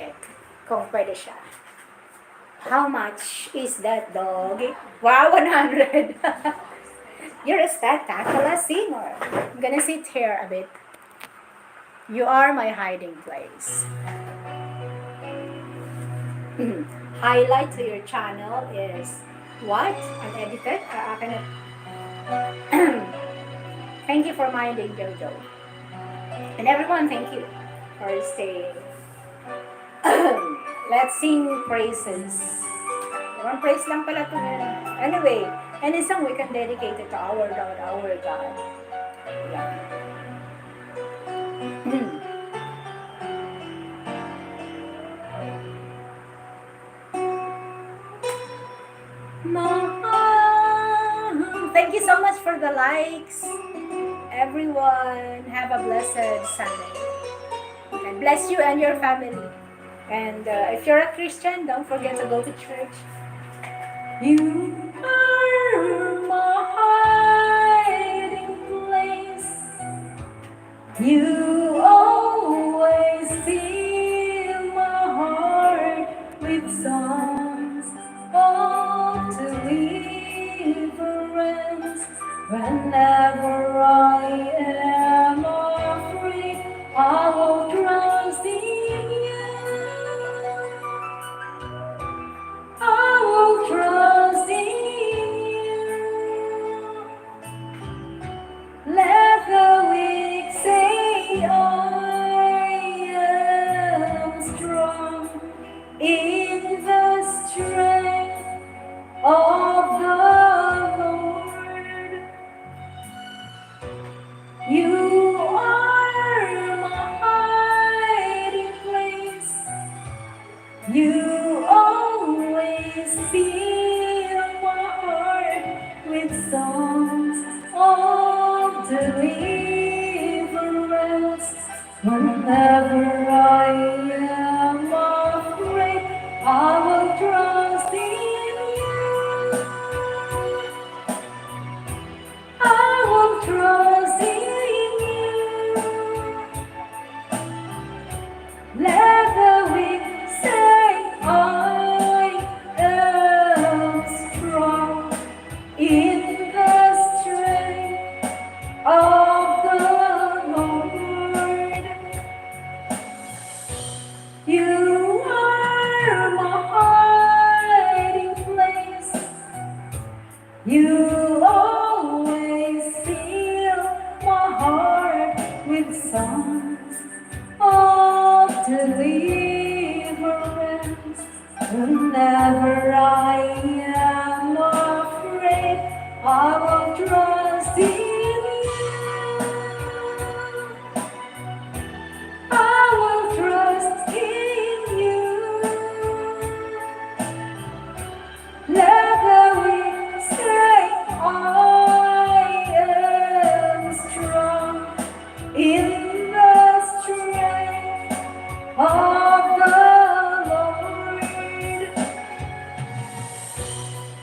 check kung pwede siya. How much is that dog? Wow, 100. You're a spectacular singer. I'm gonna sit here a bit. You are my hiding place. Highlight to your channel is what? Unedited? Thank you for minding, Jojo. And everyone, thank you for staying. Let's sing praises. One praise lang pala to. Anyway, any song we can dedicate it to our Lord, our God. Yeah. Thank you so much for the likes. Everyone, have a blessed Sunday. And bless you and your family. And if you're a Christian, don't forget to go to church. You are my hiding place. You always fill my heart with songs of deliverance. Whenever I am afraid, I will trust in you. I will trust in you. Let the weak say I am strong in the strength of the Lord. You are my hiding place. You always fill my heart with songs of deliverance. Whenever I am afraid, I will trust in you. I will trust in you. Let the weak say I am strong in the strength of the Lord. You are my hiding place. You always fill my heart with songs of deliverance. Whenever I am afraid, I will trust in you. I will trust in you. Let the weak say I am strong in the strength of the Lord.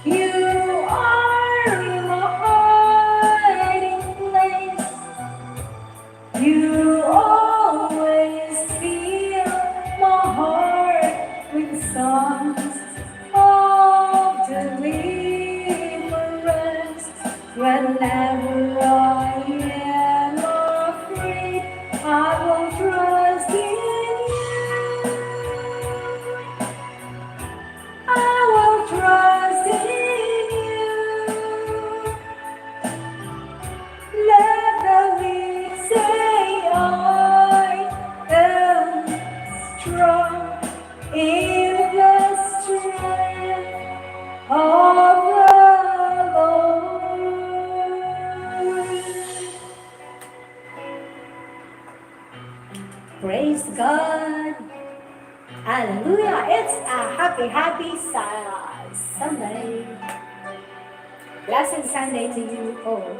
You are my hiding place. You always fill my heart with songs of deliverance. Whenever I am afraid, I will trust in you. I will trust in you. Let the weak say I am strong in the strength of the Lord. Praise God. Hallelujah. It's a happy Sunday. Blessed Sunday to you all.